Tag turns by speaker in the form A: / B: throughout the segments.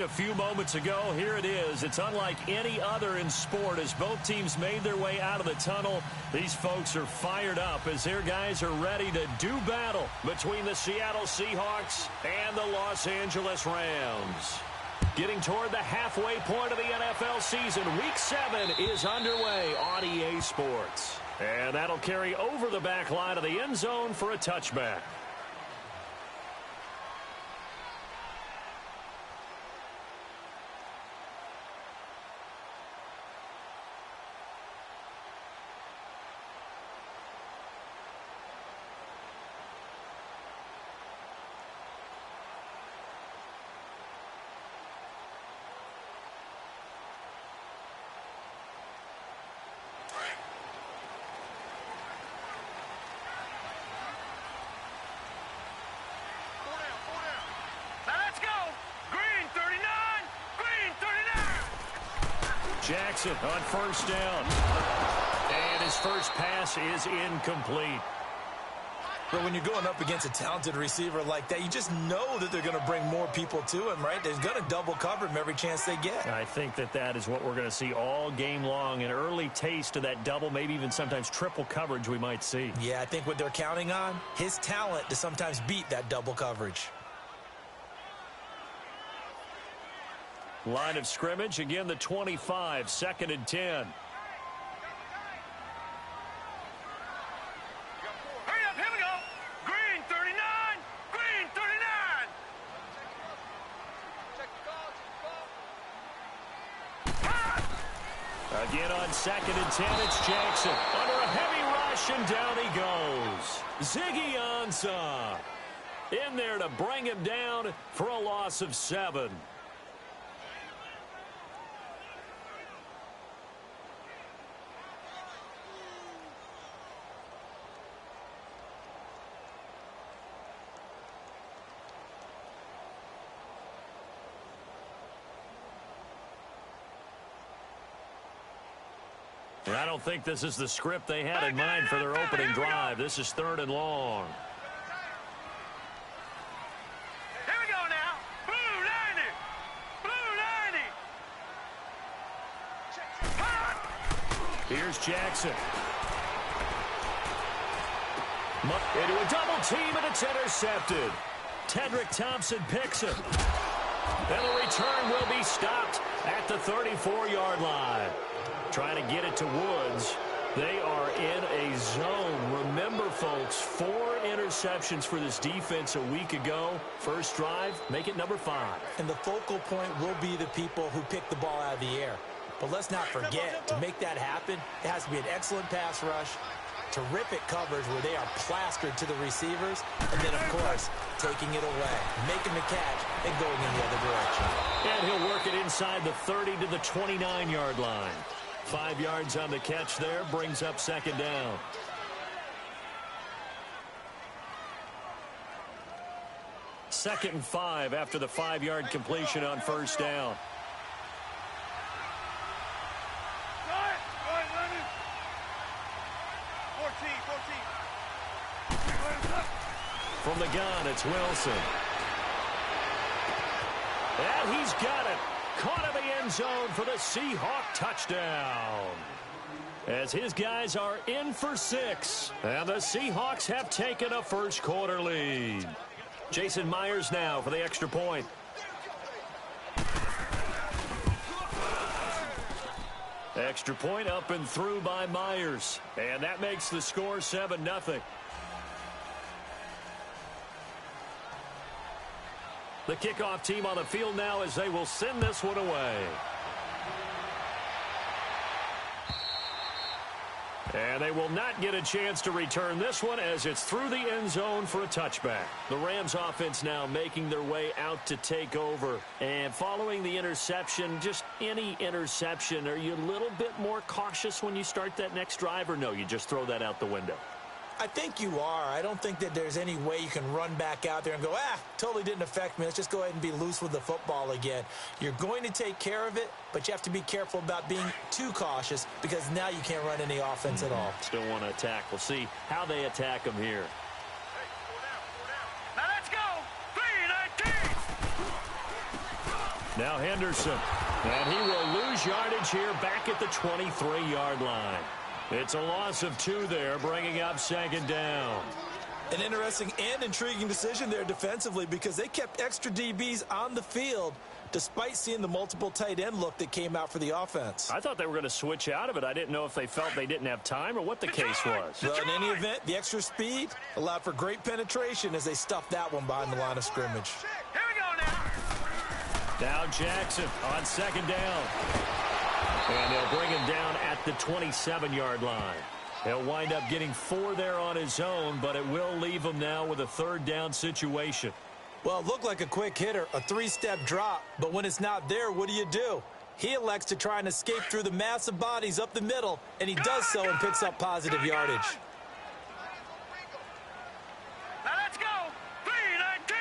A: A few moments ago, here it is. It's unlike any other in sport as both teams made their way out of the tunnel. These folks are fired up as their guys are ready to do battle between the Seattle Seahawks and the Los Angeles Rams. Getting toward the halfway point of the NFL season, Week 7 is underway on EA Sports. And that'll carry over the back line of the end zone for a touchback. Jackson on first down. And his first pass is incomplete.
B: But when you're going up against a talented receiver like that, you just know that they're going to bring more people to him, right? They're going to double cover him every chance they get.
A: I think that is what we're going to see all game long. An early taste of that double, maybe even sometimes triple coverage we might see.
B: Yeah, I think what they're counting on, his talent to sometimes beat that double coverage.
A: Line of scrimmage, again the 25, 2nd and 10.
C: Hurry up, here we go. Green 39, green 39. Check the call.
A: Again on 2nd and 10, it's Jackson. Under a heavy rush, and down he goes. Ziggy Ansah in there to bring him down for a loss of 7. I don't think this is the script they had in mind for their opening drive. This is 3rd and long.
C: Here we go now. Blue 90. Blue 90.
A: Here's Jackson. Into a double team, and it's intercepted. Tedrick Thompson picks him. And the return will be stopped at the 34-yard line. Trying to get it to Woods. They are in a zone. Remember, folks, 4 interceptions for this defense a week ago. First drive, make it number 5.
B: And the focal point will be the people who pick the ball out of the air. But let's not forget, to make that happen, it has to be an excellent pass rush, terrific coverage where they are plastered to the receivers, and then, of course, taking it away, making the catch, and going in the other direction.
A: And he'll work it inside the 30 to the 29-yard line. 5 yards on the catch there, brings up 2nd down. Second and 5 after the 5-yard completion on first down. From the gun, it's Wilson. And he's got it. Caught in the end zone for the Seahawk touchdown. As his guys are in for 6. And the Seahawks have taken a first-quarter lead. Jason Myers now for the extra point. Extra point up and through by Myers. And that makes the score 7-0. The kickoff team on the field now as they will send this one away. And they will not get a chance to return this one as it's through the end zone for a touchback. The Rams offense now making their way out to take over. And following the interception, just any interception, are you a little bit more cautious when you start that next drive, or no, you just throw that out the window?
B: I think you are. I don't think that there's any way you can run back out there and go, totally didn't affect me. Let's just go ahead and be loose with the football again. You're going to take care of it, but you have to be careful about being too cautious because now you can't run any offense at all.
A: Still want to attack. We'll see how they attack them here.
C: Now let's go. 3-19.
A: Now Henderson. And he will lose yardage here back at the 23-yard line. It's a loss of 2 there, bringing up second down.
B: An interesting and intriguing decision there defensively because they kept extra DBs on the field despite seeing the multiple tight end look that came out for the offense.
A: I thought they were going to switch out of it. I didn't know if they felt they didn't have time or what the case was.
B: Well, in any event, the extra speed allowed for great penetration as they stuffed that one behind the line of scrimmage.
C: Here we go now.
A: Now Jackson on second down. And they'll bring him down at the 27-yard line. He'll wind up getting 4 there on his own, but it will leave him now with a third down situation.
B: Well, it looked like a quick hitter, a 3-step drop, but when it's not there, what do? He elects to try and escape through the mass of bodies up the middle, and he does so and picks up positive yardage.
C: Now let's go. 319.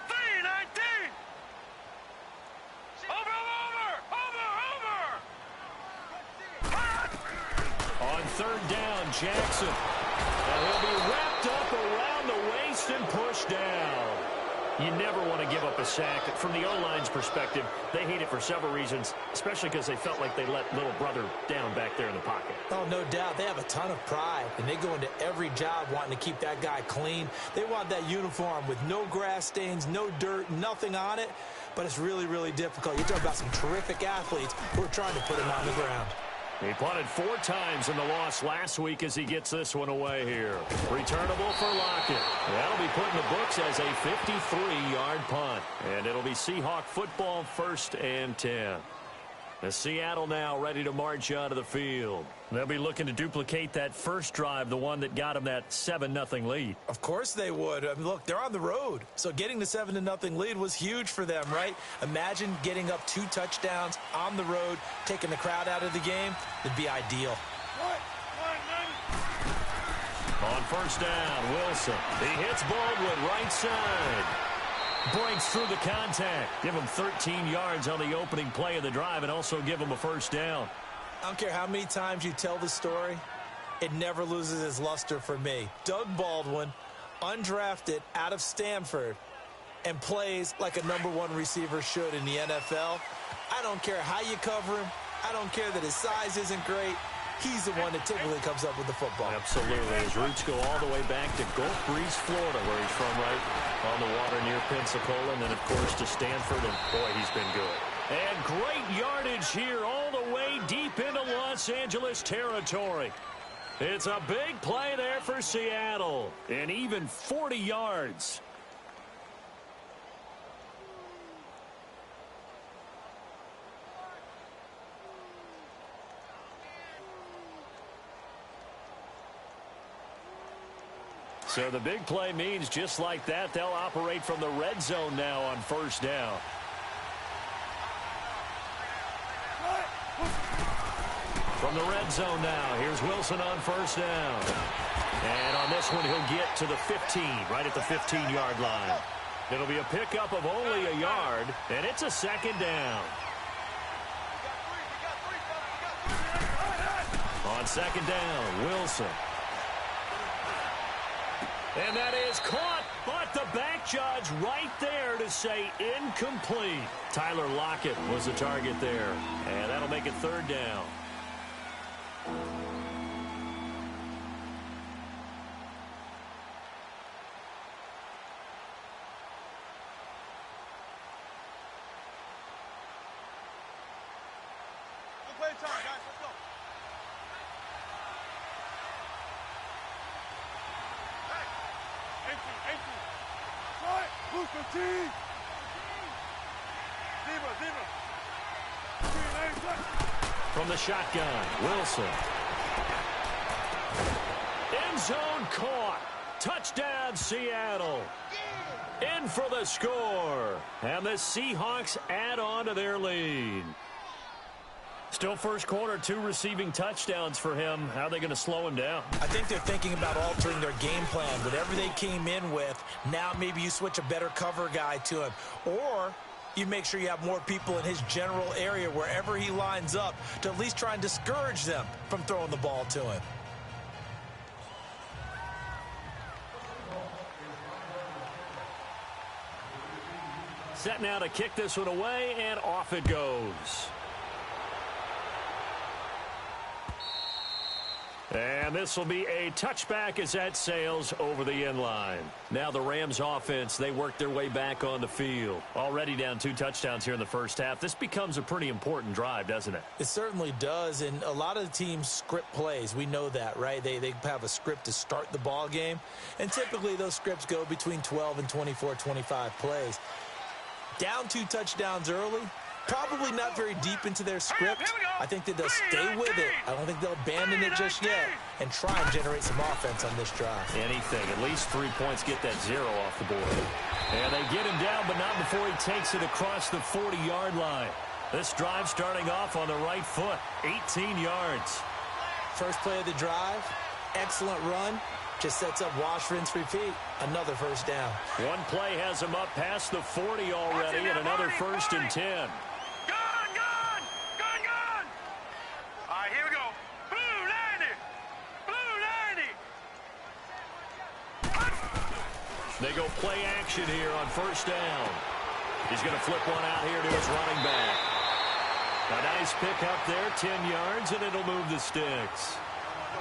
C: 319. Over.
A: On third down, Jackson. And he'll be wrapped up around the waist and pushed down. You never want to give up a sack. From the O-line's perspective, they hate it for several reasons, especially because they felt like they let little brother down back there in the pocket.
B: Oh, no doubt. They have a ton of pride, and they go into every job wanting to keep that guy clean. They want that uniform with no grass stains, no dirt, nothing on it, but it's really, really difficult. You're talking about some terrific athletes who are trying to put him on the ground.
A: He punted 4 times in the loss last week as he gets this one away here. Returnable for Lockett. That'll be put in the books as a 53-yard punt. And it'll be Seahawk football, 1st and 10. The Seattle now ready to march out of the field. They'll be looking to duplicate that first drive, the one that got them that 7-0 lead.
B: Of course they would. I mean, look, they're on the road. So getting the 7-0 lead was huge for them, right? Imagine getting up 2 touchdowns on the road, taking the crowd out of the game. It'd be ideal.
A: On first down, Wilson. He hits Baldwin right side. Breaks through the contact. Give him 13 yards on the opening play of the drive and also give him a first down.
B: I don't care how many times you tell the story, it never loses its luster for me. Doug Baldwin, undrafted out of Stanford, and plays like a #1 receiver should in the NFL. I don't care how you cover him. I don't care that his size isn't great. He's the one that typically comes up with the football.
A: Absolutely. His roots go all the way back to Gulf Breeze, Florida, where he's from, right on the water near Pensacola, and then, of course, to Stanford, and, boy, he's been good. And great yardage here all the way deep into Los Angeles territory. It's a big play there for Seattle, and even 40 yards. So the big play means just like that, they'll operate from the red zone now on first down. From the red zone now, here's Wilson on first down. And on this one, he'll get to the 15, right at the 15-yard line. It'll be a pickup of only a yard, and it's a second down. On second down, Wilson. And that is caught, but the back judge right there to say incomplete. Tyler Lockett was the target there, and that'll make it third down.
C: Play time, guys. Let's go.
A: From the shotgun, Wilson. End zone caught. Touchdown, Seattle. In for the score. And the Seahawks add on to their lead. Still first quarter, 2 receiving touchdowns for him. How are they going to slow him down?
B: I think they're thinking about altering their game plan. Whatever they came in with, now maybe you switch a better cover guy to him. Or you make sure you have more people in his general area wherever he lines up to at least try and discourage them from throwing the ball to him.
A: Set now to kick this one away, and off it goes. And this will be a touchback as that sails over the end line. Now the Rams offense, they work their way back on the field. Already down 2 touchdowns here in the first half. This becomes a pretty important drive, doesn't it?
B: It certainly does, and a lot of the teams script plays. We know that, right? They have a script to start the ball game, and typically those scripts go between 12 and 24, 25 plays. Down 2 touchdowns early, probably not very deep into their script. I think that they'll stay with it. I don't think they'll abandon it just yet and try and generate some offense on this drive.
A: Anything. At least 3 points, get that 0 off the board. And they get him down, but not before he takes it across the 40-yard line. This drive starting off on the right foot, 18 yards.
B: First play of the drive, excellent run. Just sets up wash, rinse, repeat. Another first down.
A: One play has him up past the 40 already, and another 1st and 10.
C: Gun! All right, here we go. Blue 90.
A: They go play action here on first down. He's going to flip one out here to his running back. A nice pick up there, 10 yards, and it'll move the sticks.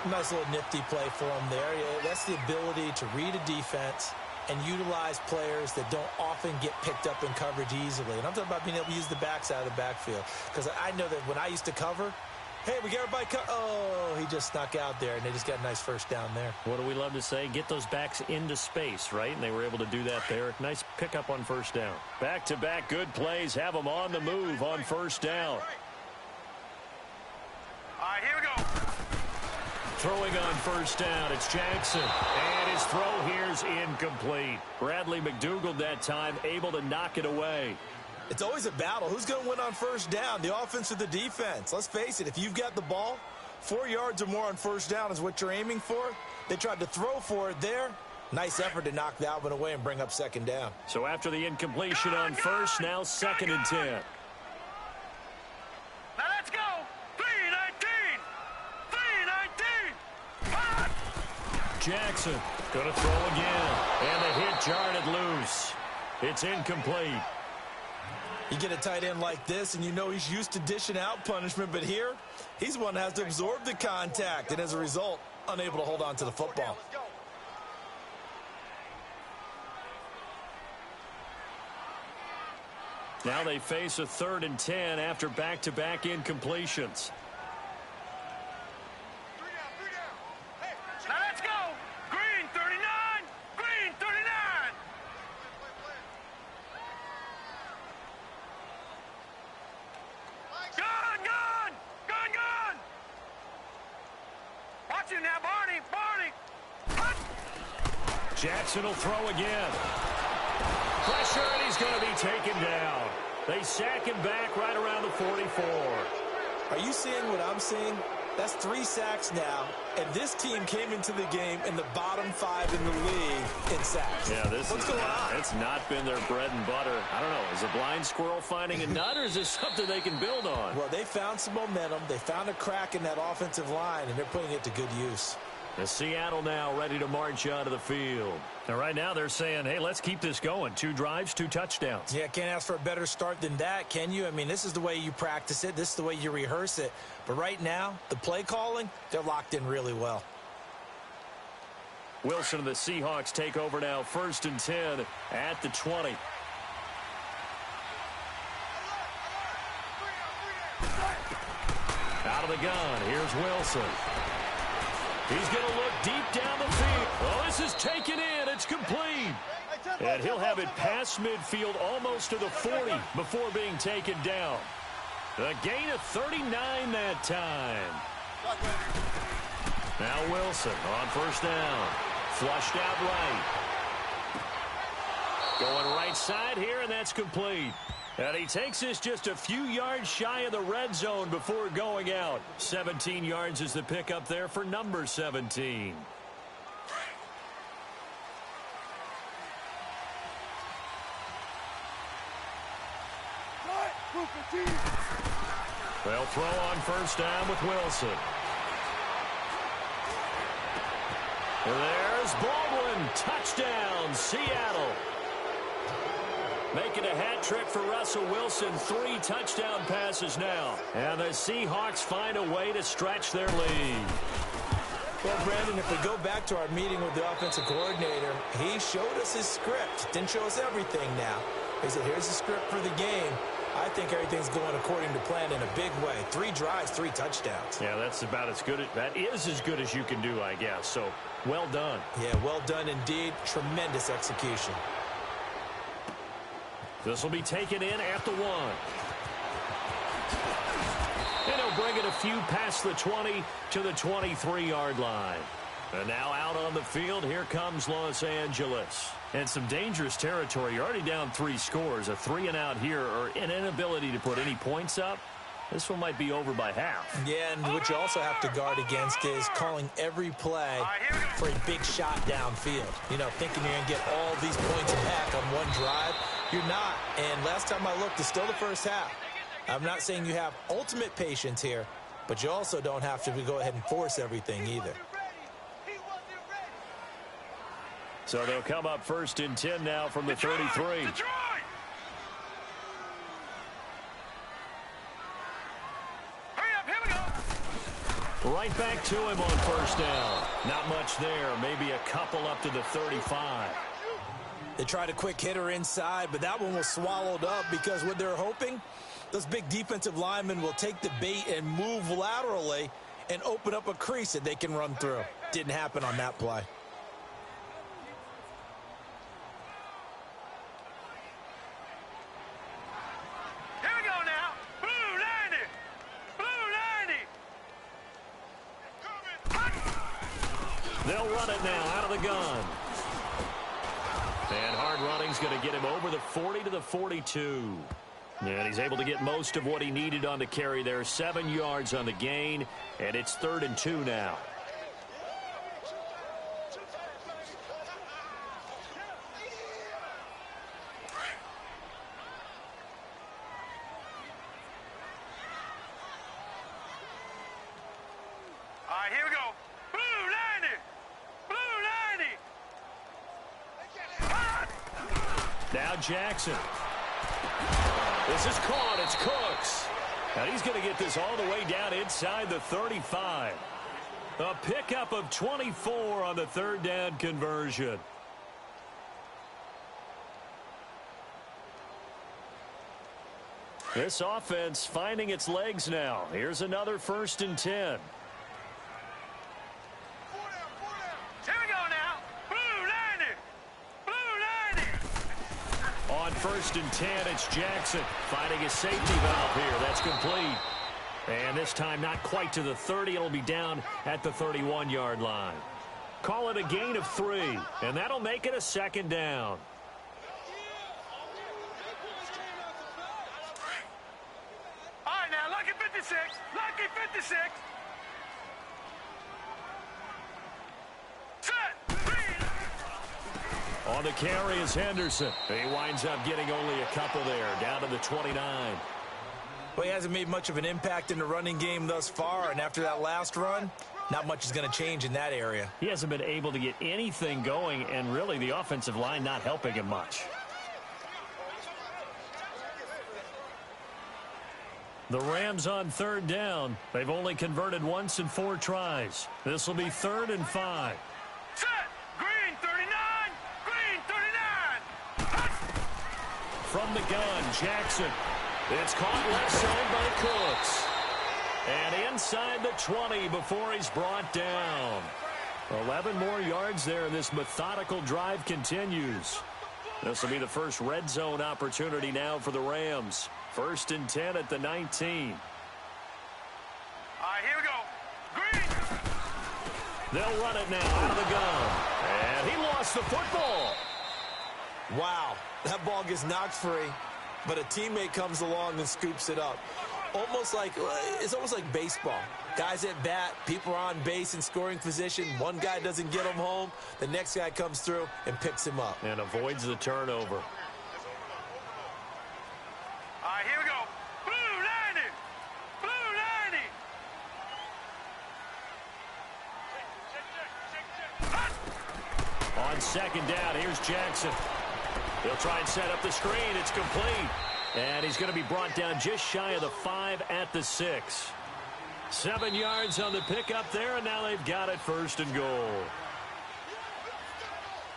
B: Nice little nifty play for him there. Yeah, that's the ability to read a defense and utilize players that don't often get picked up in coverage easily. And I'm talking about being able to use the backside of the backfield. Because I know that when I used to cover, hey, we got everybody oh, he just snuck out there, and they just got a nice first down there.
A: What do we love to say? Get those backs into space, right? And they were able to do that there. Nice pickup on first down. Back-to-back good plays have them on the move on first down.
C: All right, here we go.
A: Throwing on first down, it's Jackson. And his throw here's incomplete. Bradley McDougald that time able to knock it away.
B: It's always a battle. Who's going to win on first down, the offense or the defense? Let's face it, if you've got the ball, 4 yards or more on first down is what you're aiming for. They tried to throw for it there. Nice effort to knock that one away and bring up second down.
A: So after the incompletion on first, now 2nd and 10.
C: Now let's go. 3-19. 3-19.
A: Jackson going to throw again. And the hit jarred loose. It's incomplete.
B: You get a tight end like this, and you know he's used to dishing out punishment, but here, he's one that has to absorb the contact, and as a result, unable to hold on to the football.
A: Now they face a 3rd and 10 after back-to-back incompletions.
C: Now let's go. Green 39. Green 39. Gun. Watch him now, Barney.
A: Jackson will throw again. Pressure, and he's going to be taken down. They sack him back right around the 44.
B: Are you seeing what I'm seeing? That's 3 sacks now, and this team came into the game in the bottom 5 in the league in sacks.
A: Yeah, what's going on? It's not been their bread and butter. I don't know. Is a blind squirrel finding a nut, or is this something they can build on?
B: Well, they found some momentum. They found a crack in that offensive line, and they're putting it to good use.
A: The Seattle now ready to march out of the field. And right now they're saying, hey, let's keep this going. 2 drives, 2 touchdowns.
B: Yeah, can't ask for a better start than that, can you? I mean, this is the way you practice it. This is the way you rehearse it. But right now, the play calling, they're locked in really well.
A: Wilson and the Seahawks take over now. 1st and 10 at the 20. Out of the gun. Here's Wilson. He's going to look deep down the field. Well, this is taken in. It's complete. And he'll have it past midfield almost to the 40 before being taken down. A gain of 39 that time. Now Wilson on first down. Flushed out right. Going right side here, and that's complete. And he takes this just a few yards shy of the red zone before going out. 17 yards is the pickup there for number 17. They'll throw on first down with Wilson. There's Baldwin. Touchdown, Seattle. Making a hat trick for Russell Wilson. 3 touchdown passes now. And the Seahawks find a way to stretch their lead.
B: Well, Brandon, if we go back to our meeting with the offensive coordinator, he showed us his script. Didn't show us everything now. He said, here's the script for the game. I think everything's going according to plan in a big way. 3 drives, 3 touchdowns.
A: Yeah, that's about as good. That is as good as you can do, I guess. So, well done.
B: Yeah, well done indeed. Tremendous execution.
A: This will be taken in at the 1. And he'll bring it a few past the 20 to the 23-yard line. And now out on the field, here comes Los Angeles. And some dangerous territory. You're already down 3 scores. A 3-and-out here, or an inability to put any points up. This one might be over by half.
B: Yeah, and what you also have to guard against is calling every play for a big shot downfield. You know, thinking you're going to get all these points back on one drive. You're not. And last time I looked, it's still the first half. I'm not saying you have ultimate patience here, but you also don't have to go ahead and force everything either.
A: So they'll come up 1st and 10 now from the 33. Right back to him on 1st down. Not much there. Maybe a couple up to the 35.
B: They tried a quick hitter inside, but that one was swallowed up because what they're hoping, those big defensive linemen will take the bait and move laterally and open up a crease that they can run through. Didn't happen on that play.
A: They'll run it now out of the gun. And hard running's going to get him over the 40 to the 42. And he's able to get most of what he needed on the carry there. 7 yards on the gain. And it's 3rd and 2 now.
C: All right, here we go. Blue 90.
A: Now Jackson. This is caught. It's Cooks. And he's going to get this all the way down inside the 35. A pickup of 24 on the 3rd down conversion. This offense finding its legs now. Here's another 1st and 10.
C: Here we go now. Blue 90.
A: On 1st and 10, it's Jackson finding his safety valve here. That's complete. And this time not quite to the 30. It'll be down at the 31-yard line. Call it a gain of 3, and that'll make it a 2nd down.
C: All right, now, lucky 56. Lucky 56.
A: On the carry is Henderson. He winds up getting only a couple there, down to the 29.
B: Well, he hasn't made much of an impact in the running game thus far, and after that last run, not much is going to change in that area.
A: He hasn't been able to get anything going, and really the offensive line not helping him much. The Rams on 3rd down. They've only converted once in 4 tries. This will be 3rd and 5.
C: Set. Green 39. Green 39.
A: From the gun, Jackson. It's caught left side by Cooks. And inside the 20 before he's brought down. 11 more yards there, and this methodical drive continues. This will be the first red zone opportunity now for the Rams. 1st and 10 at the 19.
C: All right, here we go. Green.
A: They'll run it now out of the gun. And he lost the football.
B: Wow, that ball gets knocked free, but a teammate comes along and scoops it up. It's almost like baseball. Guys at bat, people are on base in scoring position. One guy doesn't get him home. The next guy comes through and picks him up.
A: And avoids the turnover.
C: All right, here we go. Blue 90. Blue 90.
A: On 2nd down, here's Jackson. He'll try and set up the screen. It's complete. And he's going to be brought down just shy of the 5 at the 6. 7 yards on the pickup there, and now they've got it 1st and goal.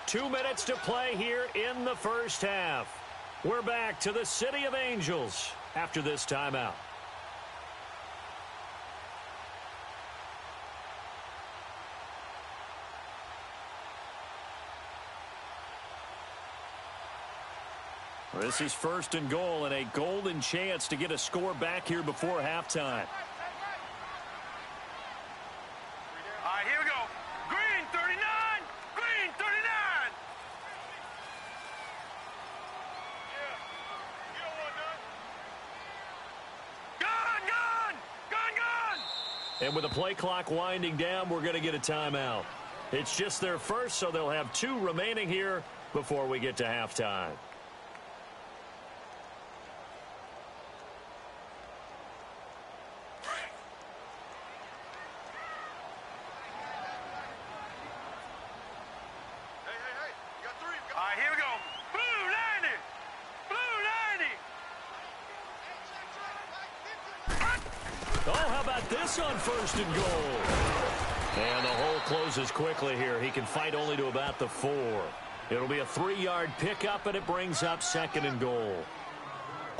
A: 2 minutes to play here in the first half. We're back to the City of Angels after this timeout. This is 1st and goal and a golden chance to get a score back here before halftime.
C: All right, here we go. Green 39. Green 39. Yeah. You don't want none. Gun, gun. Gun, gun.
A: And with the play clock winding down, we're going to get a timeout. It's just their first, so they'll have 2 remaining here before we get to halftime. On 1st and goal. And the hole closes quickly here. He can fight only to about the 4. It'll be a 3-yard pickup, and it brings up 2nd and goal.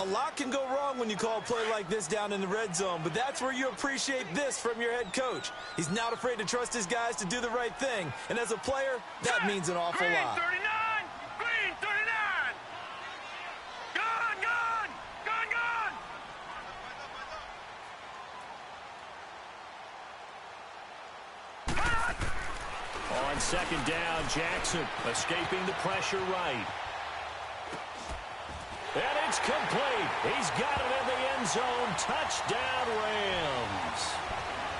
B: A lot can go wrong when you call a play like this down in the red zone, but that's where you appreciate this from your head coach. He's not afraid to trust his guys to do the right thing, and as a player, that means an awful lot.
C: 39! Green 39! Gun, gun! Gun, gun!
A: On 2nd down, Jackson escaping the pressure right. And it's complete. He's got it in the end zone. Touchdown, Rams.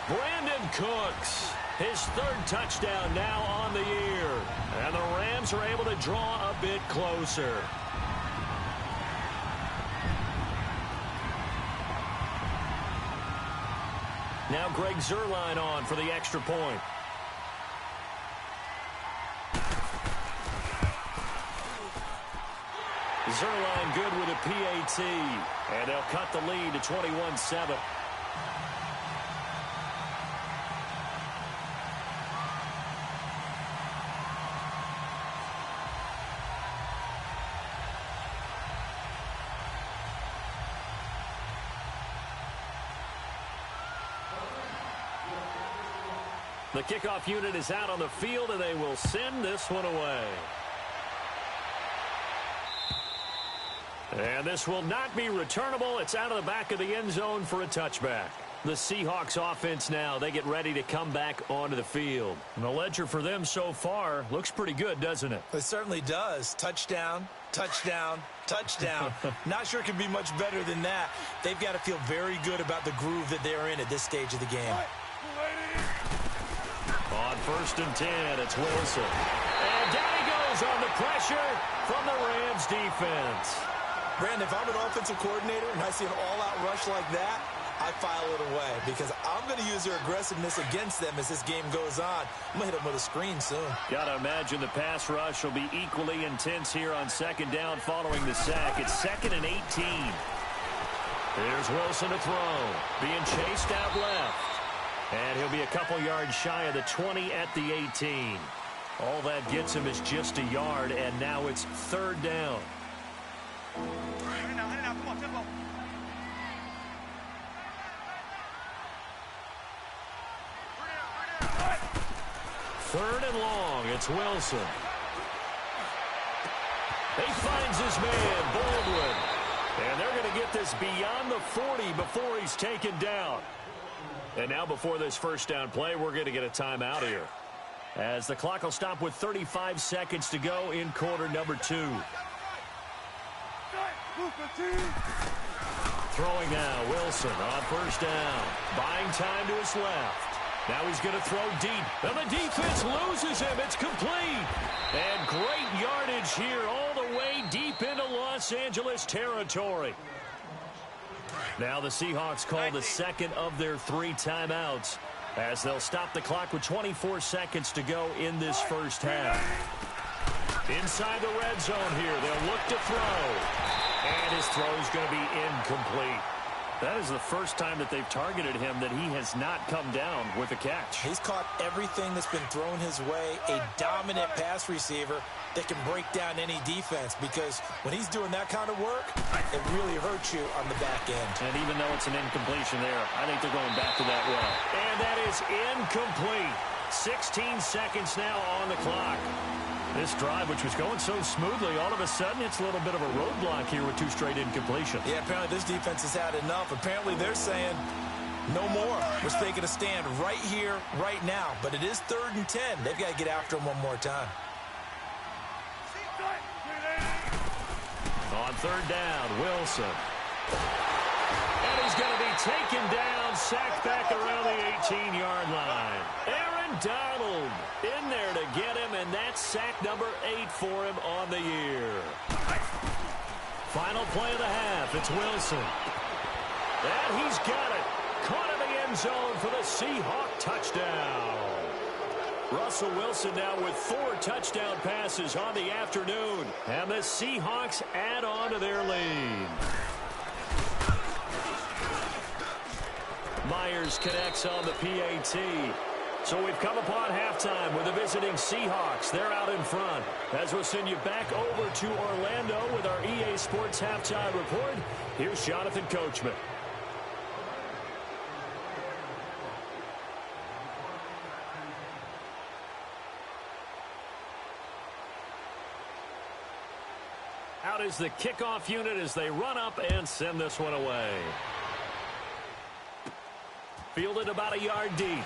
A: Brandon Cooks, his 3rd touchdown now on the year. And the Rams are able to draw a bit closer. Now Greg Zuerlein on for the extra point. Zuerlein good with a PAT, and they'll cut the lead to 21-7. The kickoff unit is out on the field, and they will send this one away. And this will not be returnable. It's out of the back of the end zone for a touchback. The Seahawks offense now, they get ready to come back onto the field. And the ledger for them so far looks pretty good, doesn't it?
B: It certainly does. Touchdown, touchdown, touchdown. Not sure it can be much better than that. They've got to feel very good about the groove that they're in at this stage of the game.
A: On 1st and 10, it's Wilson. And down he goes on the pressure from the Rams defense.
B: Brandon, if I'm an offensive coordinator and I see an all-out rush like that, I file it away because I'm going to use their aggressiveness against them as this game goes on. I'm going to hit them with a screen soon.
A: Got to imagine the pass rush will be equally intense here on 2nd down following the sack. It's 2nd and 18. Here's Wilson to throw. Being chased out left. And he'll be a couple yards shy of the 20 at the 18. All that gets him is just a yard, and now it's 3rd down.
C: Come on, tempo.
A: 3rd and long. It's Wilson. He finds his man, Baldwin. And they're going to get this beyond the 40 before he's taken down. And now before this 1st down play, we're going to get a timeout here, as the clock will stop with 35 seconds to go in quarter number 2. Throwing now, Wilson on 1st down. Buying time to his left. Now he's going to throw deep. And the defense loses him. It's complete. And great yardage here all the way deep into Los Angeles territory. Now the Seahawks call the 2nd of their 3 timeouts, as they'll stop the clock with 24 seconds to go in this 1st half. Inside the red zone here, they'll look to throw. And his throw is going to be incomplete. That is the first time that they've targeted him that he has not come down with a catch.
B: He's caught everything that's been thrown his way. A dominant pass receiver that can break down any defense, because when he's doing that kind of work, it really hurts you on the back end.
A: And even though it's an incompletion there, I think they're going back to that well. And that is incomplete. 16 seconds now on the clock. This drive, which was going so smoothly, all of a sudden it's a little bit of a roadblock here with 2 straight incompletions.
B: Yeah, apparently this defense has had enough. Apparently they're saying no more. We're taking a stand right here, right now. But it is 3rd and 10. They've got to get after him one more time.
A: On 3rd down, Wilson. And he's going to be taken down, sacked back around the 18-yard line. Aaron Donald in there to get him, and that's sack number 8 for him on the year. Final play of the half, it's Wilson. And he's got it. Caught in the end zone for the Seahawk touchdown. Russell Wilson now with 4 touchdown passes on the afternoon. And the Seahawks add on to their lead. Myers connects on the PAT. So we've come upon halftime with the visiting Seahawks. They're out in front. As we'll send you back over to Orlando with our EA Sports Halftime Report, here's Jonathan Coachman. Out is the kickoff unit as they run up and send this one away. Fielded about a yard deep.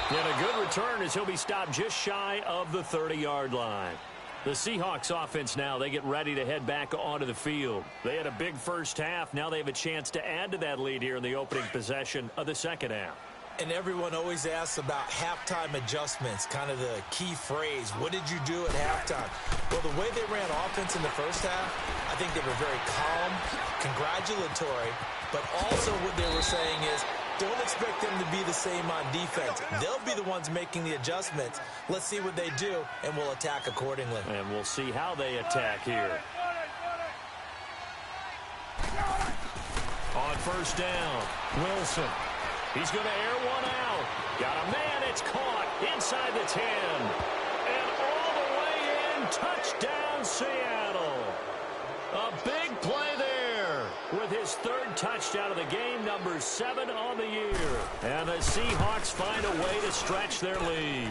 A: And a good return as he'll be stopped just shy of the 30-yard line. The Seahawks offense now, they get ready to head back onto the field. They had a big first half. Now they have a chance to add to that lead here in the opening possession of the second half.
B: And everyone always asks about halftime adjustments, kind of the key phrase. What did you do at halftime? Well, the way they ran offense in the first half, I think they were very calm, congratulatory, but also what they were saying is, don't expect them to be the same on defense. They'll be the ones making the adjustments. Let's see what they do, and we'll attack accordingly.
A: And we'll see how they attack here. On first down, Wilson. He's going to air one out. Got a man. It's caught inside the 10. And all the way in. Touchdown, Seattle. A big play there with his 3rd touchdown of the game, number 7 on the year. And the Seahawks find a way to stretch their lead.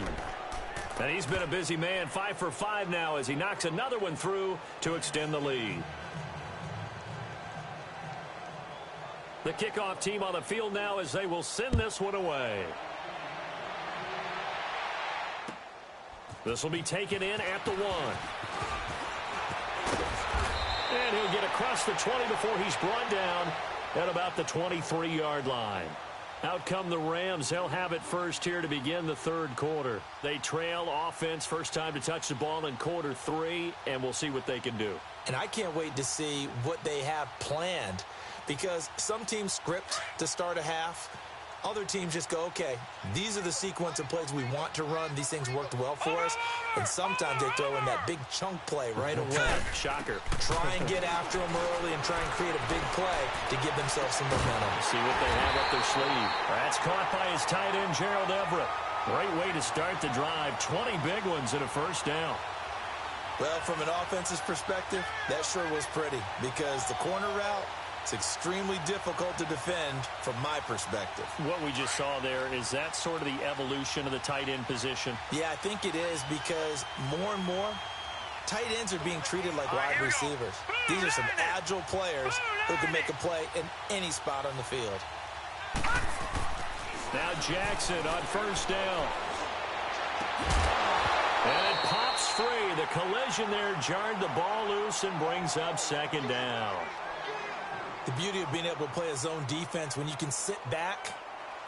A: And he's been a busy man, 5 for 5 now as he knocks another one through to extend the lead. The kickoff team on the field now as they will send this one away. This will be taken in at the 1. And he'll get across the 20 before he's brought down at about the 23-yard line. Out come the Rams. They'll have it first here to begin the 3rd quarter. They trail offense, first time to touch the ball in quarter 3, and we'll see what they can do.
B: And I can't wait to see what they have planned, because some teams script to start a half. Other teams just go, okay, these are the sequence of plays we want to run. These things worked well for us. And sometimes they throw in that big chunk play right away.
A: Shocker.
B: Try and get after them early and try and create a big play to give themselves some momentum.
A: See what they have up their sleeve. That's caught by his tight end, Gerald Everett. Great way to start the drive. 20 big ones and a first down.
B: Well, from an offensive perspective, that sure was pretty, because the corner route, it's extremely difficult to defend from my perspective.
A: What we just saw there, is that sort of the evolution of the tight end position?
B: Yeah, I think it is, because more and more, tight ends are being treated like wide receivers. These are some agile players who can make a play in any spot on the field.
A: Now Jackson on first down. And it pops free. The collision there jarred the ball loose and brings up second down.
B: The beauty of being able to play a zone defense, when you can sit back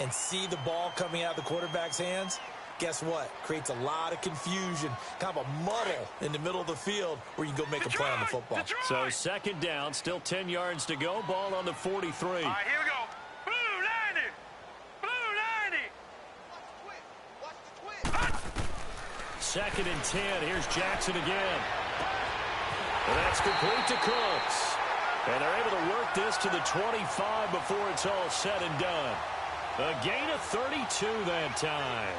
B: and see the ball coming out of the quarterback's hands, guess what? Creates a lot of confusion, kind of a muddle in the middle of the field where you can go make a play on the football.
A: So second down, still 10 yards to go. Ball on the 43.
C: All right, here we go. Blue 90. Blue 90.
A: 2nd and 10. Here's Jackson again. And that's complete to Cooks. And they're able to work this to the 25 before it's all said and done. A gain of 32 that time.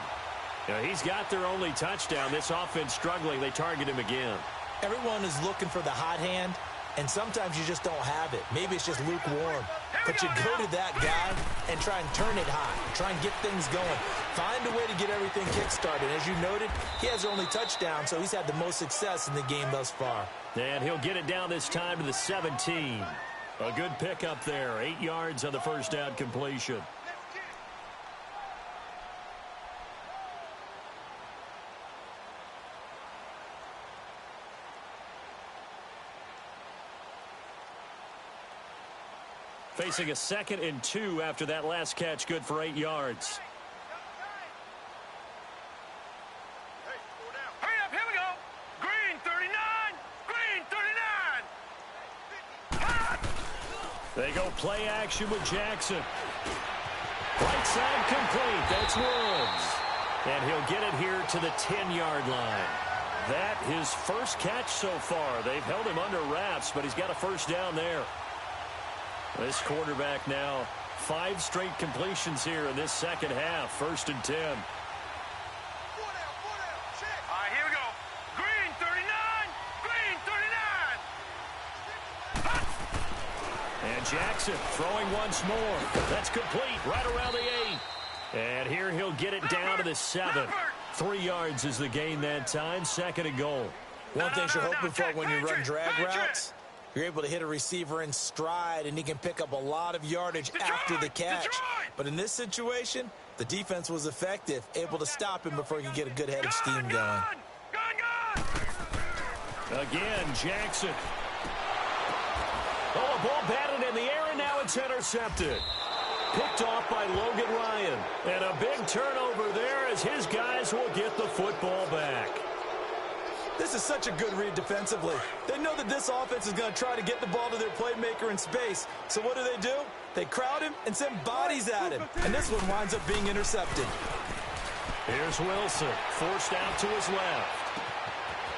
A: Now, he's got their only touchdown. This offense struggling. They target him again.
B: Everyone is looking for the hot hand, and sometimes you just don't have it. Maybe it's just lukewarm. But you go to that guy and try and turn it hot. Try and get things going. Find a way to get everything kick-started. As you noted, he has their only touchdown, so he's had the most success in the game thus far.
A: And he'll get it down this time to the 17. A good pickup there. 8 yards on the first down completion. Facing a 2nd and 2 after that last catch, good for 8 yards.
C: Hurry up, here we go. Green 39, green 39.
A: They go play action with Jackson. Right side complete. That's Woods. And he'll get it here to the 10-yard line. That his first catch so far. They've held him under wraps, but he's got a first down there. This quarterback now 5 straight completions here in this second half. 1st and 10.
C: All right, here we go. Green 39, green 39.
A: And Jackson throwing once more. That's complete right around the 8. And here he'll get it down to the 7. 3 yards is the gain that time. 2nd and goal.
B: One thing you're hoping for when you run drag routes, you're able to hit a receiver in stride, and he can pick up a lot of yardage after the catch. But in this situation, the defense was effective, able to stop him before he could get a good head of steam going.
A: Again, Jackson. Oh, a ball batted in the air, and now it's intercepted. Picked off by Logan Ryan. And a big turnover there as his guys will get the football back.
B: This is such a good read defensively. They know that this offense is going to try to get the ball to their playmaker in space. So what do? They crowd him and send bodies at him. And this one winds up being intercepted.
A: Here's Wilson, forced out to his left.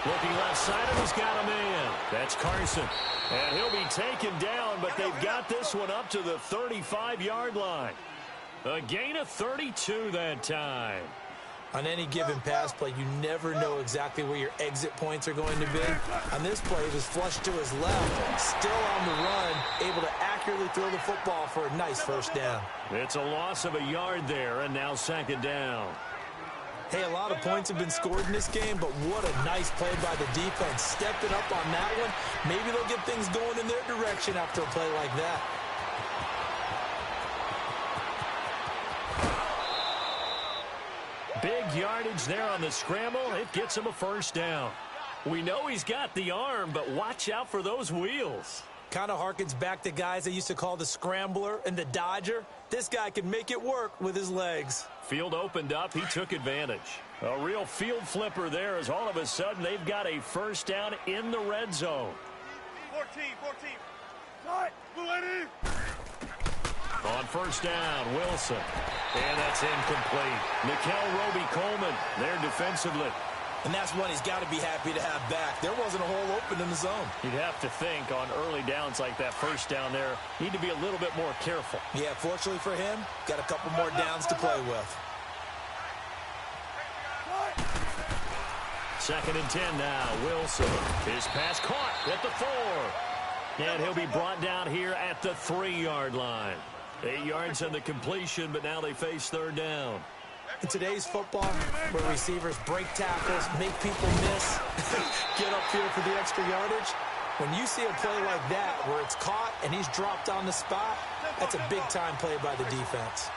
A: Looking left side, and he's got a man. That's Carson. And he'll be taken down, but they've got this one up to the 35-yard line. A gain of 32 that time.
B: On any given pass play, you never know exactly where your exit points are going to be. On this play, he was flushed to his left, still on the run, able to accurately throw the football for a nice first down.
A: It's a loss of a yard there, and now 2nd down.
B: Hey, a lot of points have been scored in this game, but what a nice play by the defense. Stepping up on that one. Maybe they'll get things going in their direction after a play like that.
A: Big yardage there on the scramble. It gets him a first down. We know he's got the arm, but watch out for those wheels.
B: Kind of harkens back to guys they used to call the scrambler and the dodger. This guy can make it work with his legs.
A: Field opened up. He took advantage. A real field flipper there as all of a sudden they've got a first down in the red zone.
C: 14. Tight.
A: On first down, Wilson. And that's incomplete. Nikel Roby-Coleman there defensively.
B: And that's one he's got to be happy to have back. There wasn't a hole open in the zone.
A: You'd have to think on early downs like that first down there, need to be a little bit more careful.
B: Yeah, fortunately for him, got a couple more downs to play with.
A: 2nd and 10 now. Wilson. His pass caught at the 4. And he'll be brought down here at the 3-yard line. 8 yards on the completion, but now they face 3rd down.
B: In today's football, where receivers break tackles, make people miss, get upfield for the extra yardage, when you see a play like that where it's caught and he's dropped on the spot, that's a big-time play by the defense.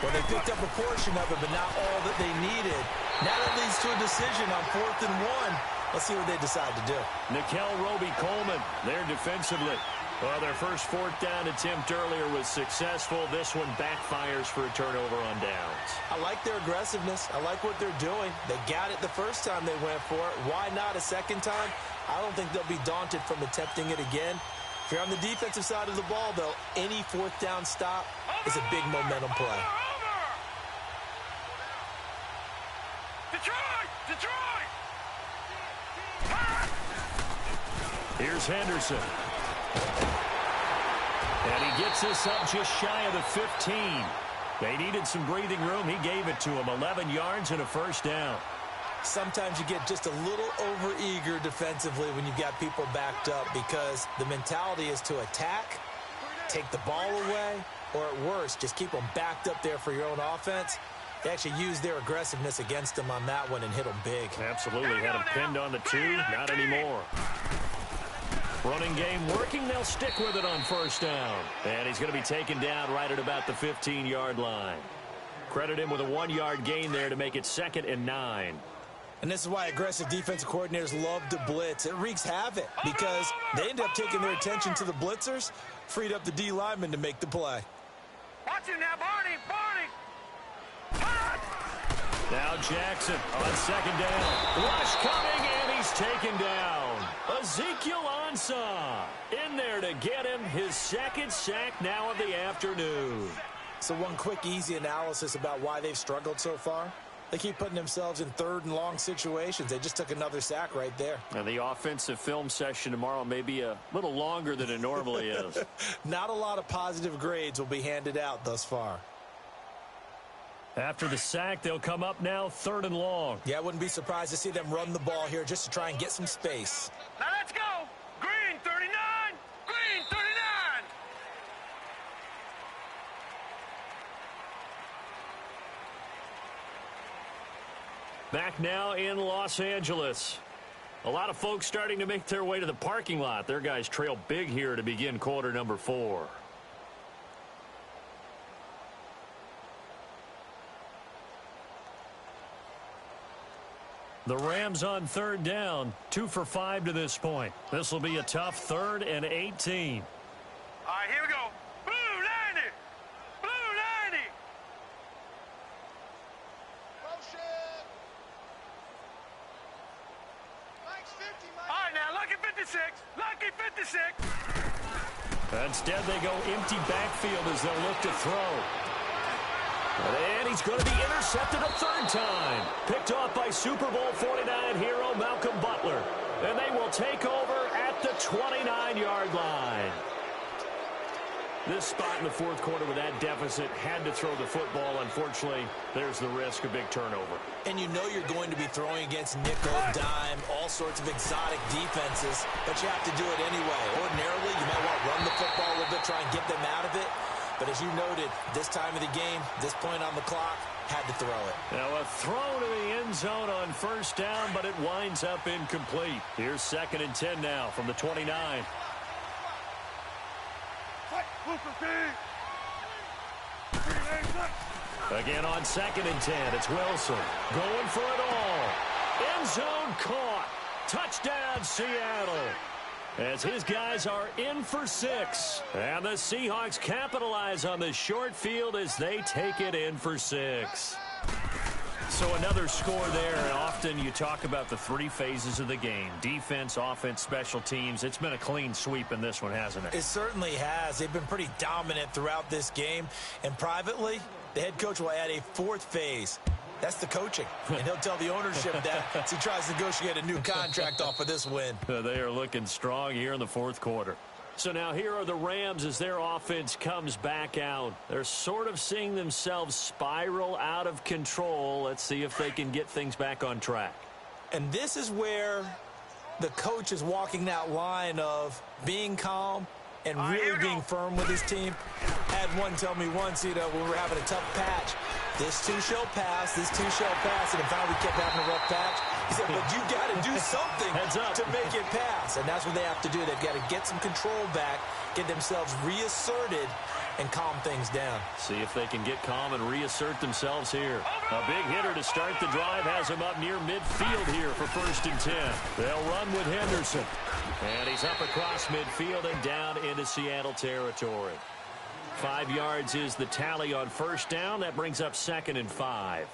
B: Well, they picked up a portion of it, but not all that they needed. Now that leads to a decision on 4th and 1. Let's see what they decide to do.
A: Nikel Roby-Coleman there defensively. Well, their first 4th down attempt earlier was successful. This one backfires for a turnover on downs.
B: I like their aggressiveness. I like what they're doing. They got it the first time they went for it. Why not a second time? I don't think they'll be daunted from attempting it again. If you're on the defensive side of the ball, though, any 4th down stop is a big momentum play.
C: Detroit!
A: Here's Henderson. And he gets this up just shy of the 15. They needed some breathing room. He gave it to them. 11 yards and a first down.
B: Sometimes you get just a little over-eager defensively when you've got people backed up because the mentality is to attack, take the ball away, or at worst, just keep them backed up there for your own offense. They actually used their aggressiveness against them on that one and hit them big.
A: Absolutely. Had him pinned on the 2. Not anymore. Running game working. They'll stick with it on first down. And he's going to be taken down right at about the 15-yard line. Credit him with a 1-yard gain there to make it 2nd and 9.
B: And this is why aggressive defensive coordinators love to blitz. It wreaks havoc because they end up taking their attention to the blitzers, freed up the D lineman to make the play.
C: Watch him now, Barney.
A: Now Jackson on second down. Rush coming, and he's taken down. Ezekiel Ansah in there to get him his 2nd sack now of the afternoon.
B: So one quick, easy analysis about why they've struggled so far. They keep putting themselves in 3rd and long situations. They just took another sack right there.
A: And the offensive film session tomorrow may be a little longer than it normally is.
B: Not a lot of positive grades will be handed out thus far.
A: After the sack, they'll come up now 3rd and long.
B: Yeah, I wouldn't be surprised to see them run the ball here just to try and get some space.
C: Now let's go. Green 39. Green 39.
A: Back now in Los Angeles. A lot of folks starting to make their way to the parking lot. Their guys trail big here to begin quarter number 4. The Rams on 3rd down, 2 for 5 to this point. This will be a tough 3rd and 18.
C: All right, here we go. Blue 90. Blue 90. Motion. Mike's 50, Mike. All right, now, lucky 56. Lucky 56.
A: Instead, they go empty backfield as they'll look to throw. And he's going to be intercepted a 3rd time. Picked off by Super Bowl 49 hero Malcolm Butler. And they will take over at the 29-yard line. This spot in the 4th quarter with that deficit had to throw the football. Unfortunately, there's the risk of big turnover.
B: And you know you're going to be throwing against nickel, dime, all sorts of exotic defenses, but you have to do it anyway. Ordinarily, you might want to run the football a little bit, try and get them out of it. But as you noted, this time of the game, this point on the clock, had to throw it.
A: Now a throw to the end zone on first down, but it winds up incomplete. Here's 2nd and 10 now from the 29. Again on 2nd and 10, it's Wilson going for it all. End zone caught. Touchdown, Seattle. As his guys are in for 6. And the Seahawks capitalize on the short field as they take it in for 6. So another score there. And often you talk about the 3 phases of the game. Defense, offense, special teams. It's been a clean sweep in this one, hasn't it?
B: It certainly has. They've been pretty dominant throughout this game. And privately, the head coach will add a 4th phase. That's the coaching. And he'll tell the ownership that as he tries to negotiate a new contract off of this win.
A: They are looking strong here in the 4th quarter. So now here are the Rams as their offense comes back out. They're sort of seeing themselves spiral out of control. Let's see if they can get things back on track.
B: And this is where the coach is walking that line of being calm and really being firm with his team. Had one tell me once, when we were having a tough patch, this too shall pass, this too shall pass. And in fact, we kept having a rough patch. He said, but you got to do something to make it pass. And that's what they have to do. They've got to get some control back, get themselves reasserted, and calm things down.
A: See if they can get calm and reassert themselves here. A big hitter to start the drive has him up near midfield here for 1st and 10. They'll run with Henderson. And he's up across midfield and down into Seattle territory. 5 yards is the tally on first down. That brings up 2nd and 5.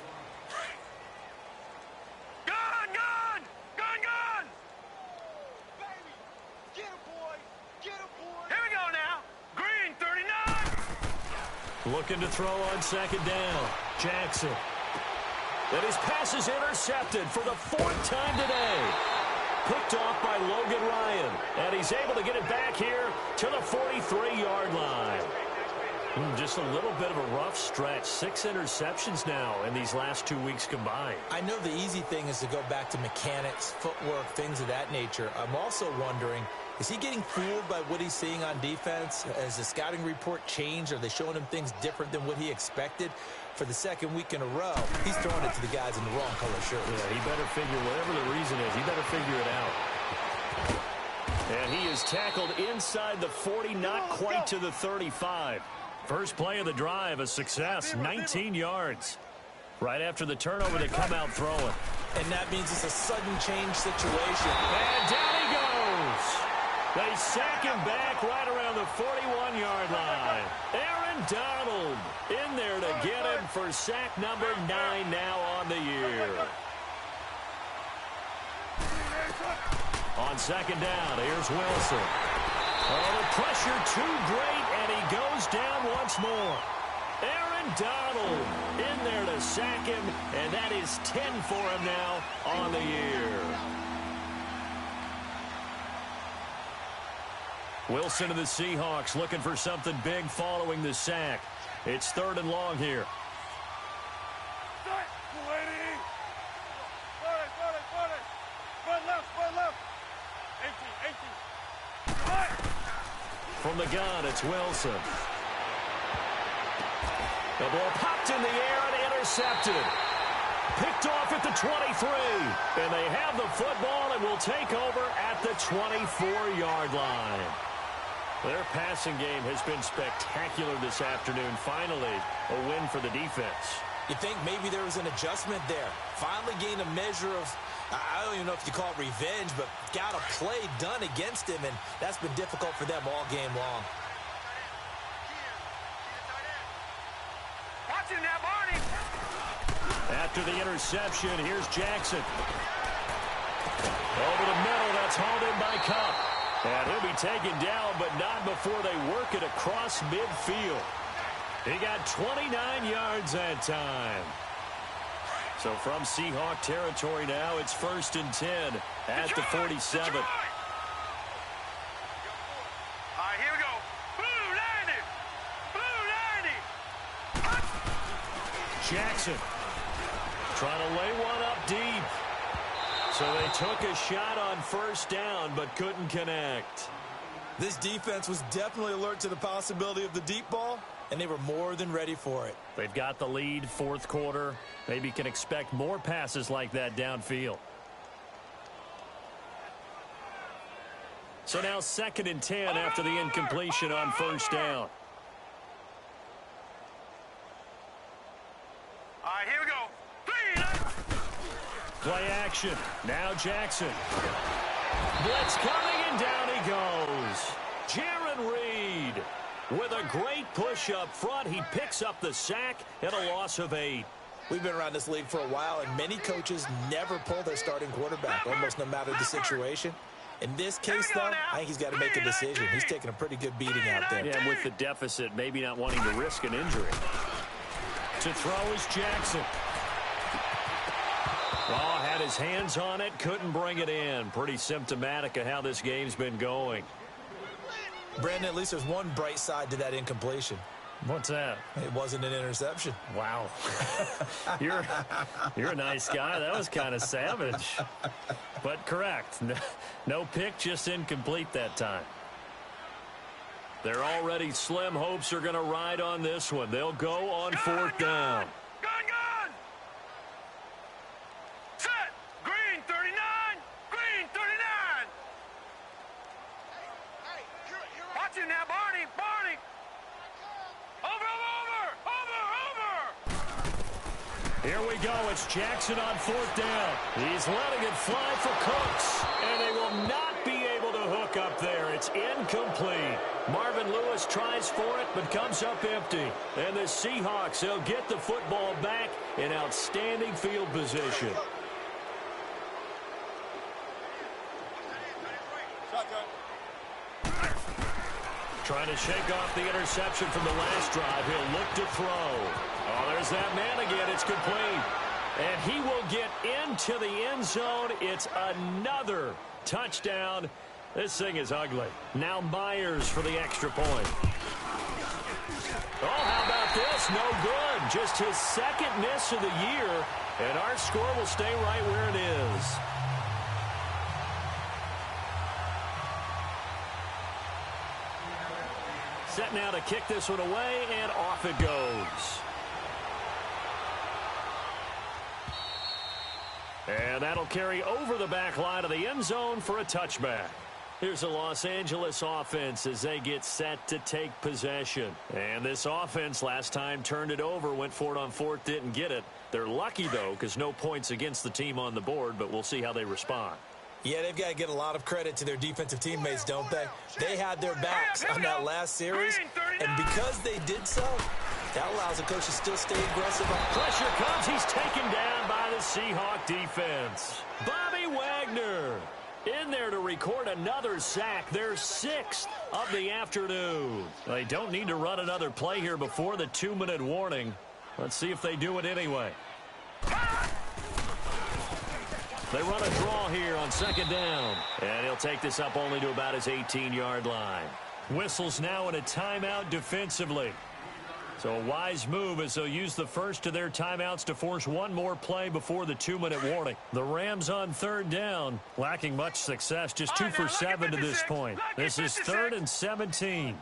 C: Gun! Gun! Gun! Gun! Baby, get a boy! Get a boy! Here we go now. Green 39.
A: Looking to throw on 2nd down. Jackson. And his pass is intercepted for the 4th time today. Picked picked off by Logan Ryan. And he's able to get it back here to the 43-yard line. Just a little bit of a rough stretch. 6 interceptions now in these last 2 weeks combined.
B: I know the easy thing is to go back to mechanics, footwork, things of that nature. I'm also wondering, is he getting fooled by what he's seeing on defense? Has the scouting report changed? Are they showing him things different than what he expected? For the second week in a row, he's throwing it to the guys in the wrong color shirts.
A: Yeah, he better figure, whatever the reason is, he better figure it out. And he is tackled inside the 40, not quite to the 35. First play of the drive, a success, 19 yards. Right after the turnover, they come out throwing.
B: And that means it's a sudden change situation.
A: And down he goes. They sack him back right around the 41-yard line. Aaron Donald in there to get him for sack number 9 now on the year. On second down, here's Wilson. Oh, the pressure too great, and he goes down once more. Aaron Donald in there to sack him, and that is 10 for him now on the year. Wilson and the Seahawks looking for something big following the sack. It's 3rd and long here. From the gun, it's Wilson. The ball popped in the air and intercepted. Picked off at the 23. And they have the football and will take over at the 24-yard line. Their passing game has been spectacular this afternoon. Finally, a win for the defense.
B: You think maybe there was an adjustment there. Finally gained a measure of, I don't even know if you call it revenge, but got a play done against him, and that's been difficult for them all game long.
C: Watching that, Barney.
A: After the interception, here's Jackson. Over the middle, that's hauled in by Cup. And he'll be taken down, but not before they work it across midfield. He got 29 yards that time. So from Seahawk territory now, it's 1st and 10 at the 47.
C: All right, here we go. Blue 90. Blue 90.
A: Jackson trying to lay one up deep. So they took a shot on 1st down, but couldn't connect.
B: This defense was definitely alert to the possibility of the deep ball, and they were more than ready for it.
A: They've got the lead, 4th quarter. Maybe can expect more passes like that downfield. So now 2nd and 10 after the incompletion on 1st down.
C: All right, here we go.
A: Play action. Now Jackson. Blitz coming, and down he goes. Jaron Reed with a great push up front. He picks up the sack and a loss of 8.
B: We've been around this league for a while, and many coaches never pull their starting quarterback, almost no matter the situation. In this case, though, I think he's got to make a decision. He's taking a pretty good beating out there.
A: Yeah, with the deficit, maybe not wanting to risk an injury. To throw is Jackson. Oh, had his hands on it, couldn't bring it in. Pretty symptomatic of how this game's been going.
B: Brandon, at least there's one bright side to that incompletion.
A: What's that?
B: It wasn't an interception.
A: Wow. You're a nice guy. That was kind of savage. But correct. No pick, just incomplete that time. They're already slim hopes are going to ride on this one. They'll go on 4th down.
C: Gun! Set! Green 39! Green 39! Watching now, Barney! Barney! Over!
A: Here we go. It's Jackson on 4th down. He's letting it fly for Cooks, and they will not be able to hook up there. It's incomplete. Marvin Lewis tries for it, but comes up empty. And the Seahawks, they'll get the football back in outstanding field position. Trying to shake off the interception from the last drive. He'll look to throw. Oh, there's that man again. It's complete. And he will get into the end zone. It's another Touchdown. This thing is ugly. Now Myers for the extra point. Oh, how about this? No good. Just his second miss of the year, and our score will stay right where it is. Set now to kick this one away, and off it goes. And that'll carry over the back line of the end zone for a touchback. Here's the Los Angeles offense as they get set to take possession. And this offense last time turned it over, went for it on fourth, didn't get it. They're lucky, though, because no points against the team on the board, but we'll see how they respond.
B: Yeah, they've got to get a lot of credit to their defensive teammates, don't they? They had their backs on that last series, and because they did so, that allows the coach to still stay aggressive.
A: Pressure comes. He's taken down by the Seahawk defense. Bobby Wagner in there to record another sack, their 6th of the afternoon. They don't need to run another play here before the 2-minute warning. Let's see if they do it anyway. They run a draw here on second down. And he'll take this up only to about his 18-yard line. Whistles now in a timeout defensively. So a wise move as they'll use the first of their timeouts to force one more play before the 2-minute warning. The Rams on third down, lacking much success, just 2 for 7 to this point. This is 3rd and 17.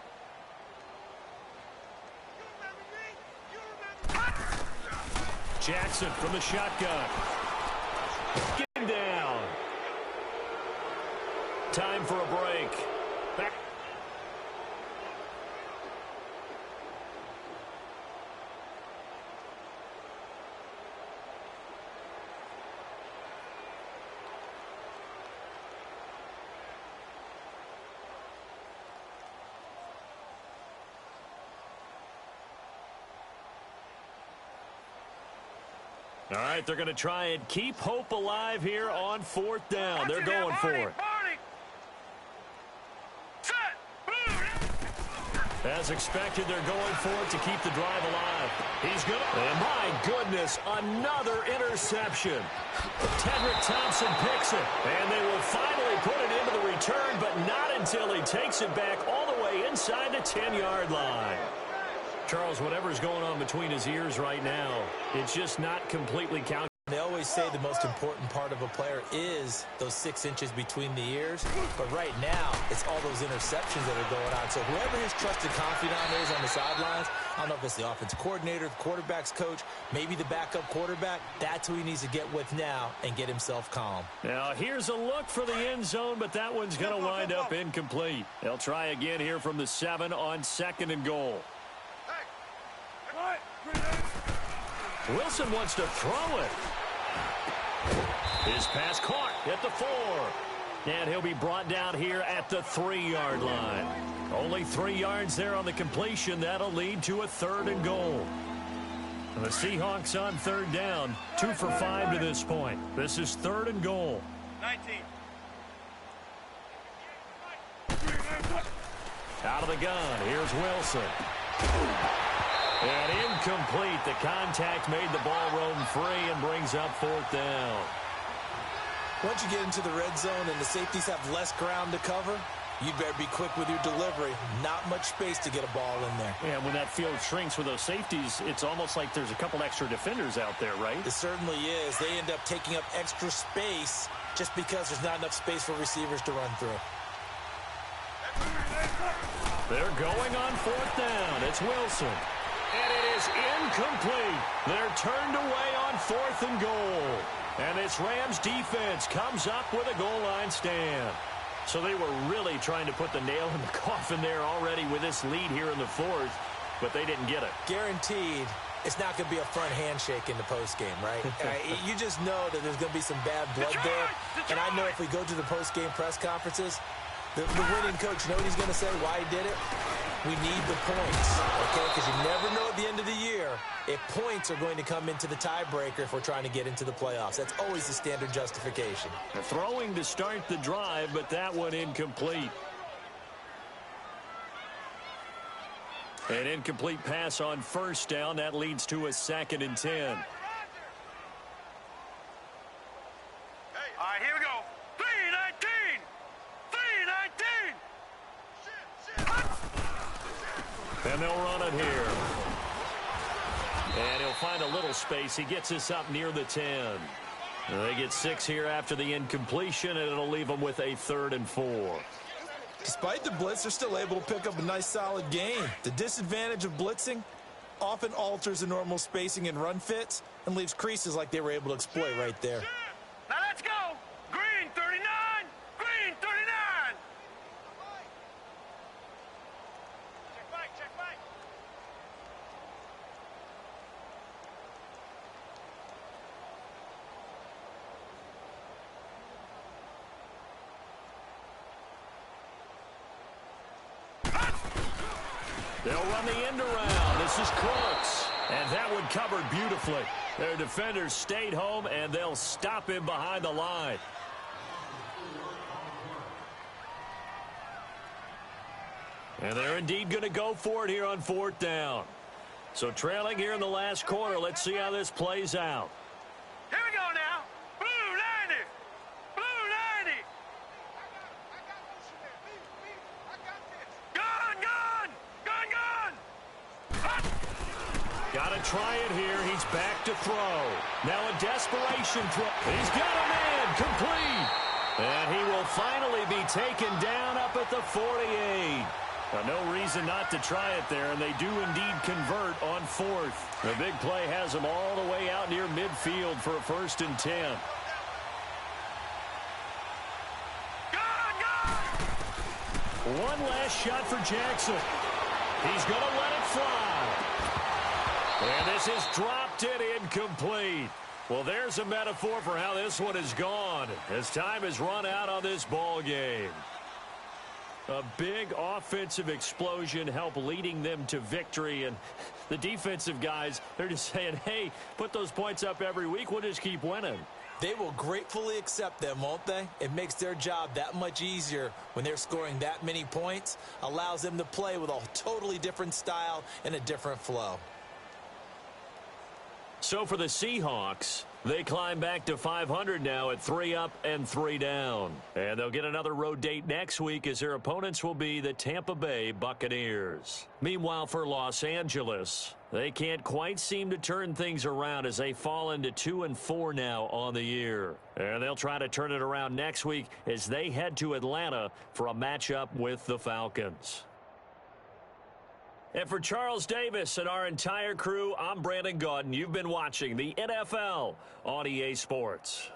A: Jackson from the shotgun. Getting down. Time for a break. Back. All right, they're going to try and keep hope alive here on 4th down. They're going for it. As expected, they're going for it to keep the drive alive. He's good. And my goodness, another interception. Tedrick Thompson picks it. And they will finally put it into the return, but not until he takes it back all the way inside the 10-yard line. Charles, whatever's going on between his ears right now, it's just not completely calculated.
B: They always say the most important part of a player is those 6 inches between the ears. But right now, it's all those interceptions that are going on. So whoever his trusted confidant is on the sidelines, I don't know if it's the offensive coordinator, the quarterback's coach, maybe the backup quarterback, that's who he needs to get with now and get himself calm.
A: Now, here's a look for the end zone, but that one's going to wind up incomplete. They'll try again here from the 7 on 2nd and goal. Wilson wants to throw it. His pass caught at the 4. And he'll be brought down here at the 3-yard line. Only 3 yards there on the completion. That'll lead to a 3rd and goal. And the Seahawks on 3rd down, 2 for 5 to this point. This is 3rd and goal.
C: 19.
A: Out of the gun. Here's Wilson. And incomplete. The contact made the ball roam free and brings up 4th down.
B: Once you get into the red zone and the safeties have less ground to cover, you'd better be quick with your delivery. Not much space to get a ball in there.
A: Yeah, when that field shrinks with those safeties, it's almost like there's a couple extra defenders out there, right?
B: It certainly is. They end up taking up extra space just because there's not enough space for receivers to run through.
A: They're going on 4th down. It's Wilson. And it is incomplete. They're turned away on 4th and goal. And this Rams defense comes up with a goal line stand. So they were really trying to put the nail in the coffin there already with this lead here in the 4th, but they didn't get it.
B: Guaranteed it's not going to be a fun handshake in the postgame, right? You just know that there's going to be some bad blood there. And I know if we go to the postgame press conferences, the winning coach, you know what he's going to say, why he did it? We need the points, okay? Because you never know at the end of the year if points are going to come into the tiebreaker if we're trying to get into the playoffs. That's always the standard justification.
A: Throwing to start the drive, but that one incomplete. An incomplete pass on 1st down. That leads to a 2nd and 10.
C: All right, here we go. 3-19.
A: run it here. And he'll find a little space. He gets us up near the 10. They get 6 here after the incompletion, and it'll leave them with a 3rd and 4.
B: Despite the blitz, they're still able to pick up a nice, solid gain. The disadvantage of blitzing often alters the normal spacing and run fits and leaves creases like they were able to exploit right there.
C: Now let's go. Green 39. Green 39. Check back. Check back.
A: They'll run the end around. This is Crooks. And that one covered beautifully. Their defenders stayed home, and they'll stop him behind the line. And they're indeed going to go for it here on 4th down. So trailing here in the last quarter. Let's see how this plays out.
C: Here we go now. Blue 90. Blue 90. Gun, gun. Gun, gun.
A: Got to try it here. He's back to throw. Now a desperation throw. He's got a man complete. And he will finally be taken down up at the 48. No reason not to try it there, and they do indeed convert on 4th. The big play has them all the way out near midfield for a 1st and 10.
C: Gun, gun.
A: One last shot for Jackson. He's going to let it fly. And this is dropped it incomplete. Well, there's a metaphor for how this one is gone as time has run out on this ball game. A big offensive explosion helped leading them to victory, and the defensive guys, they're just saying, hey, put those points up every week, we'll just keep winning.
B: They will gratefully accept them, won't they? It makes their job that much easier when they're scoring that many points, allows them to play with a totally different style and a different flow.
A: So for the Seahawks, they climb back to 500 now at 3 up and 3 down. And they'll get another road date next week as their opponents will be the Tampa Bay Buccaneers. Meanwhile, for Los Angeles, they can't quite seem to turn things around as they fall into 2 and 4 now on the year. And they'll try to turn it around next week as they head to Atlanta for a matchup with the Falcons. And for Charles Davis and our entire crew, I'm Brandon Gaudin. You've been watching the NFL on EA Sports.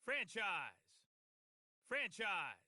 D: Franchise. Franchise.